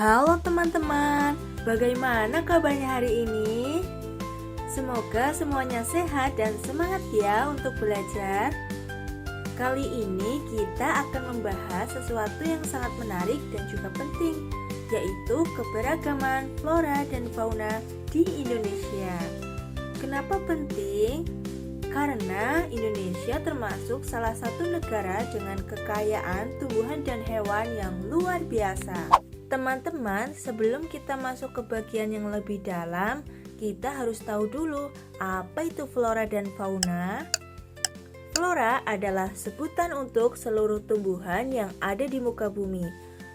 Halo teman-teman, bagaimana kabarnya hari ini? Semoga semuanya sehat dan semangat ya untuk belajar. Kali ini kita akan membahas sesuatu yang sangat menarik dan juga penting, yaitu keberagaman flora dan fauna di Indonesia. Kenapa penting? Karena Indonesia termasuk salah satu negara dengan kekayaan tumbuhan dan hewan yang luar biasa. Teman-teman, sebelum kita masuk ke bagian yang lebih dalam, kita harus tahu dulu apa itu flora dan fauna. Flora adalah sebutan untuk seluruh tumbuhan yang ada di muka bumi.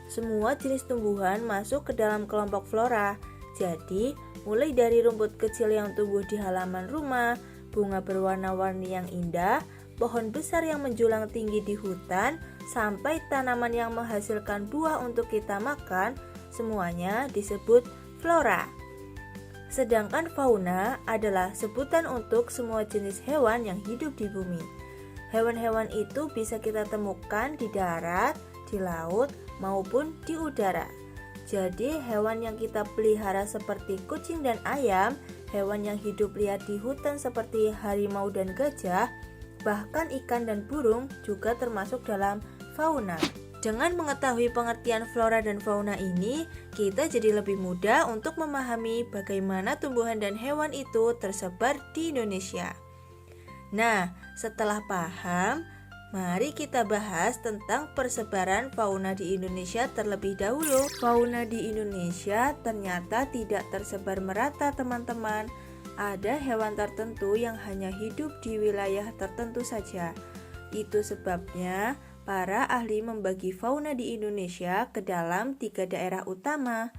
Semua jenis tumbuhan masuk ke dalam kelompok flora. Jadi, mulai dari rumput kecil yang tumbuh di halaman rumah, bunga berwarna-warni yang indah, pohon besar yang menjulang tinggi di hutan, sampai tanaman yang menghasilkan buah untuk kita makan, semuanya disebut flora. Sedangkan fauna adalah sebutan untuk semua jenis hewan yang hidup di bumi. Hewan-hewan itu bisa kita temukan di darat, di laut, maupun di udara. Jadi hewan yang kita pelihara seperti kucing dan ayam, hewan yang hidup liar di hutan seperti harimau dan gajah, bahkan ikan dan burung juga termasuk dalam fauna. Dengan mengetahui pengertian flora dan fauna ini, kita jadi lebih mudah untuk memahami bagaimana tumbuhan dan hewan itu tersebar di Indonesia. Nah, setelah paham, mari kita bahas tentang persebaran fauna di Indonesia terlebih dahulu. Fauna di Indonesia ternyata tidak tersebar merata, teman-teman. Ada hewan tertentu yang hanya hidup di wilayah tertentu saja. Itu sebabnya para ahli membagi fauna di Indonesia ke dalam 3 daerah utama.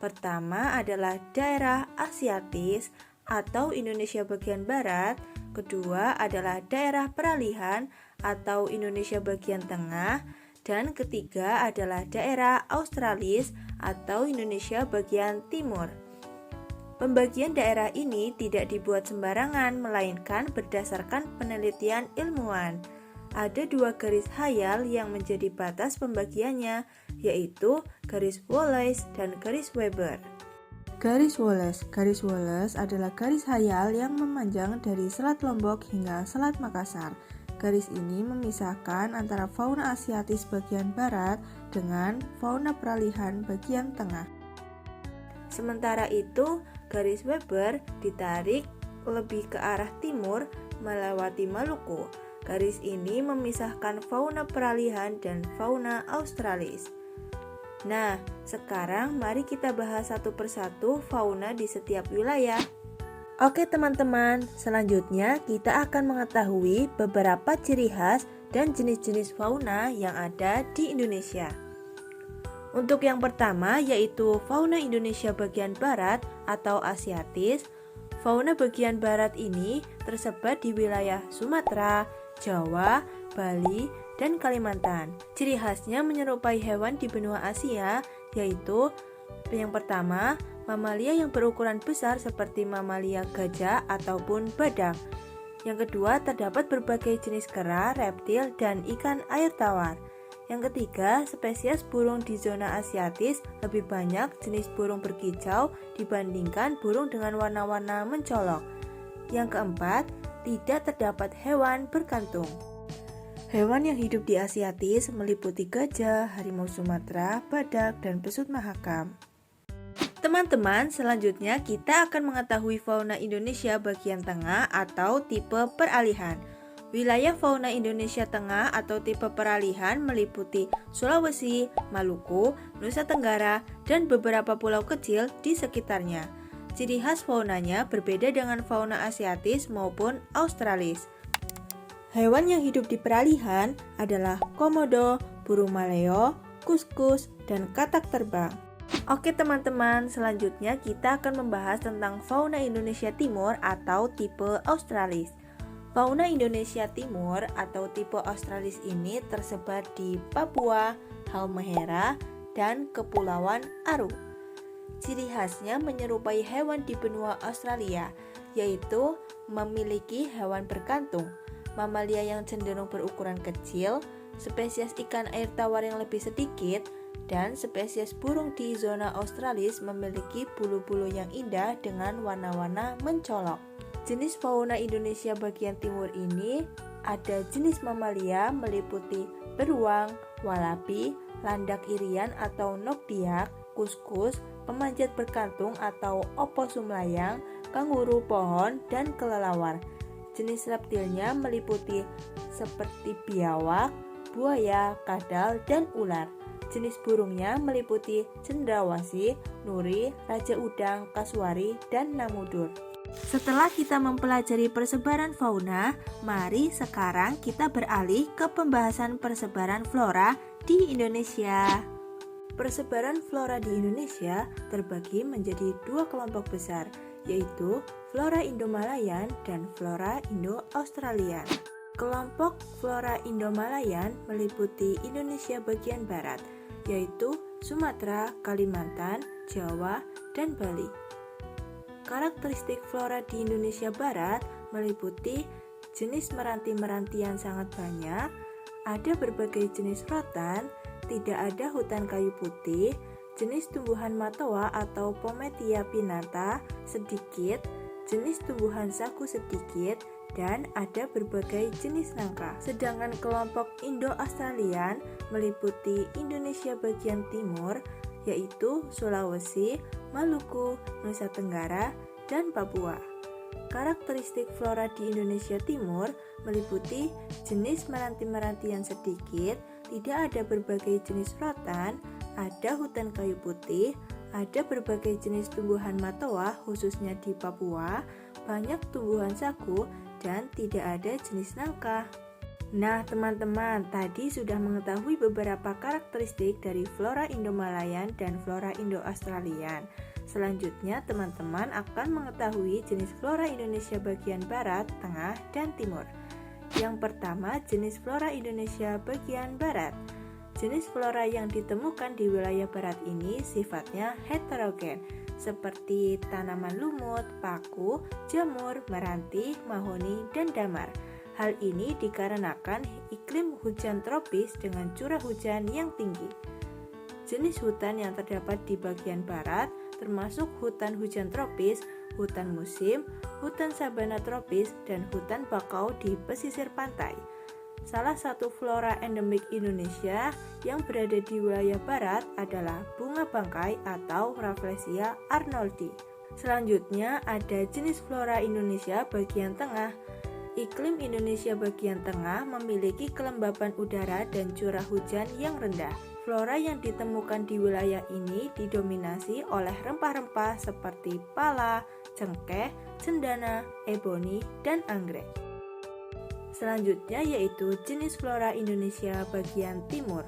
Pertama adalah daerah Asiatis atau Indonesia bagian barat. Kedua adalah daerah peralihan atau Indonesia bagian tengah. Dan ketiga adalah daerah Australis atau Indonesia bagian timur. Pembagian daerah ini tidak dibuat sembarangan, melainkan berdasarkan penelitian ilmuwan. Ada 2 garis hayal yang menjadi batas pembagiannya, yaitu garis Wallace dan garis Weber. Garis Wallace adalah garis hayal yang memanjang dari Selat Lombok hingga Selat Makassar. Garis ini memisahkan antara fauna Asiatis bagian barat dengan fauna peralihan bagian tengah. Sementara itu, garis Weber ditarik lebih ke arah timur melewati Maluku. Garis ini memisahkan fauna peralihan dan fauna Australis. Nah, sekarang mari kita bahas satu persatu fauna di setiap wilayah. Oke teman-teman, selanjutnya kita akan mengetahui beberapa ciri khas dan jenis-jenis fauna yang ada di Indonesia. Untuk yang pertama yaitu fauna Indonesia bagian barat atau Asiatis. Fauna bagian barat ini tersebar di wilayah Sumatera, Jawa, Bali, dan Kalimantan. Ciri khasnya menyerupai hewan di benua Asia, yaitu yang pertama, mamalia yang berukuran besar seperti mamalia gajah ataupun badak. Yang kedua, terdapat berbagai jenis kera, reptil, dan ikan air tawar. Yang ketiga, spesies burung di zona Asiatis lebih banyak jenis burung berkicau dibandingkan burung dengan warna-warna mencolok. Yang keempat, tidak terdapat hewan berkantung. Hewan yang hidup di Asiatis meliputi gajah, harimau Sumatera, badak, dan besut mahakam. Teman-teman, selanjutnya kita akan mengetahui fauna Indonesia bagian tengah atau tipe peralihan. Wilayah fauna Indonesia Tengah atau tipe peralihan meliputi Sulawesi, Maluku, Nusa Tenggara, dan beberapa pulau kecil di sekitarnya. Ciri khas faunanya berbeda dengan fauna Asiatis maupun Australis. Hewan yang hidup di peralihan adalah komodo, burung maleo, kuskus, dan katak terbang. Oke teman-teman, selanjutnya kita akan membahas tentang fauna Indonesia Timur atau tipe Australis. Fauna Indonesia Timur atau tipe Australis ini tersebar di Papua, Halmahera, dan Kepulauan Aru. Ciri khasnya menyerupai hewan di benua Australia, yaitu memiliki hewan berkantung, mamalia yang cenderung berukuran kecil, spesies ikan air tawar yang lebih sedikit, dan spesies burung di zona australis memiliki bulu-bulu yang indah dengan warna-warna mencolok. Jenis fauna Indonesia bagian timur ini ada jenis mamalia meliputi beruang, walabi, landak irian atau nokdiak, kuskus, pemanjat berkantung atau oposum layang, kanguru pohon, dan kelelawar. Jenis reptilnya meliputi seperti biawak, buaya, kadal, dan ular. Jenis burungnya meliputi cendrawasih, nuri, raja udang, kasuari, dan namudur. Setelah kita mempelajari persebaran fauna, mari sekarang kita beralih ke pembahasan persebaran flora di Indonesia. Persebaran flora di Indonesia terbagi menjadi dua kelompok besar, yaitu flora Indo-Malayan dan flora Indo-Australian. Kelompok flora Indo-Malayan meliputi Indonesia bagian barat, yaitu Sumatera, Kalimantan, Jawa, dan Bali. Karakteristik flora di Indonesia Barat meliputi jenis meranti-meranti yang sangat banyak, ada berbagai jenis rotan, tidak ada hutan kayu putih, jenis tumbuhan matoa atau Pometia pinnata sedikit, jenis tumbuhan sagu sedikit, dan ada berbagai jenis nangka. Sedangkan kelompok Indo-Australian meliputi Indonesia bagian timur, yaitu Sulawesi, Maluku, Nusa Tenggara, dan Papua. Karakteristik flora di Indonesia Timur meliputi jenis meranti-meranti yang sedikit, tidak ada berbagai jenis rotan, ada hutan kayu putih, ada berbagai jenis tumbuhan matoa khususnya di Papua, banyak tumbuhan sagu, dan tidak ada jenis nangka. Nah teman-teman, tadi sudah mengetahui beberapa karakteristik dari flora Indo-Malayan dan flora Indo-Australian. Selanjutnya teman-teman akan mengetahui jenis flora Indonesia bagian barat, tengah, dan timur. Yang pertama, jenis flora Indonesia bagian barat. Jenis flora yang ditemukan di wilayah barat ini sifatnya heterogen, seperti tanaman lumut, paku, jamur, meranti, mahoni, dan damar. Hal ini dikarenakan iklim hujan tropis dengan curah hujan yang tinggi. Jenis hutan yang terdapat di bagian barat termasuk hutan hujan tropis, hutan musim, hutan sabana tropis, dan hutan bakau di pesisir pantai. Salah satu flora endemik Indonesia yang berada di wilayah barat adalah bunga bangkai atau Rafflesia arnoldii. Selanjutnya ada jenis flora Indonesia bagian tengah. Iklim Indonesia bagian tengah memiliki kelembapan udara dan curah hujan yang rendah. Flora yang ditemukan di wilayah ini didominasi oleh rempah-rempah seperti pala, cengkeh, cendana, eboni, dan anggrek. Selanjutnya yaitu jenis flora Indonesia bagian timur.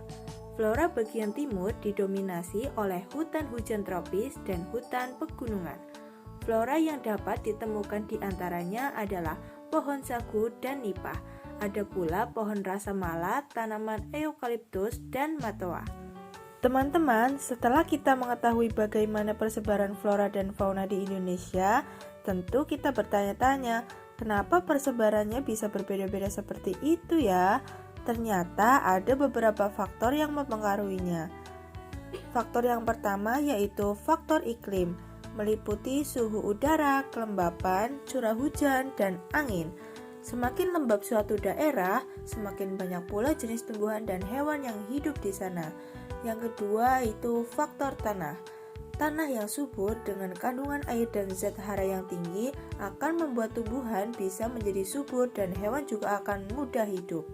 Flora bagian timur didominasi oleh hutan hujan tropis dan hutan pegunungan. Flora yang dapat ditemukan di antaranya adalah pohon sagu dan nipah. Ada pula pohon rasa mala, tanaman eukaliptus, dan matoa. Teman-teman, setelah kita mengetahui bagaimana persebaran flora dan fauna di Indonesia, tentu kita bertanya-tanya, kenapa persebarannya bisa berbeda-beda seperti itu ya? Ternyata ada beberapa faktor yang mempengaruhinya. Faktor yang pertama yaitu faktor iklim, meliputi suhu udara, kelembapan, curah hujan, dan angin. Semakin lembab suatu daerah, semakin banyak pula jenis tumbuhan dan hewan yang hidup di sana. Yang kedua itu faktor tanah. Tanah yang subur dengan kandungan air dan zat hara yang tinggi akan membuat tumbuhan bisa menjadi subur dan hewan juga akan mudah hidup.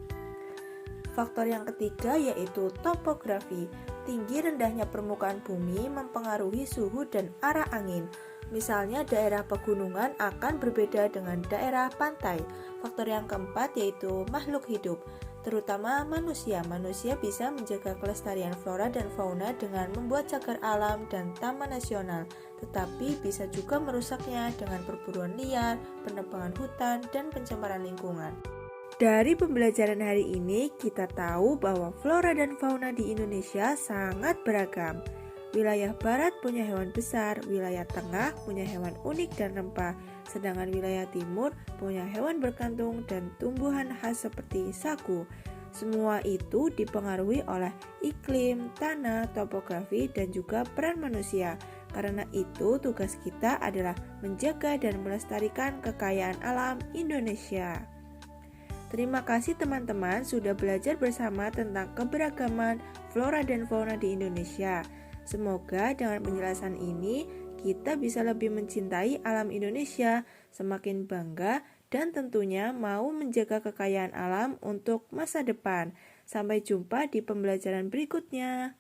Faktor yang ketiga yaitu topografi. Tinggi rendahnya permukaan bumi mempengaruhi suhu dan arah angin. Misalnya daerah pegunungan akan berbeda dengan daerah pantai. Faktor yang keempat yaitu makhluk hidup, terutama manusia. Manusia bisa menjaga kelestarian flora dan fauna dengan membuat cagar alam dan taman nasional, tetapi bisa juga merusaknya dengan perburuan liar, penebangan hutan, dan pencemaran lingkungan. Dari pembelajaran hari ini, kita tahu bahwa flora dan fauna di Indonesia sangat beragam. Wilayah barat punya hewan besar, wilayah tengah punya hewan unik dan rempah, sedangkan wilayah timur punya hewan berkantung dan tumbuhan khas seperti sagu. Semua itu dipengaruhi oleh iklim, tanah, topografi, dan juga peran manusia. Karena itu, tugas kita adalah menjaga dan melestarikan kekayaan alam Indonesia. Terima kasih teman-teman sudah belajar bersama tentang keberagaman flora dan fauna di Indonesia. Semoga dengan penjelasan ini kita bisa lebih mencintai alam Indonesia, semakin bangga dan tentunya mau menjaga kekayaan alam untuk masa depan. Sampai jumpa di pembelajaran berikutnya.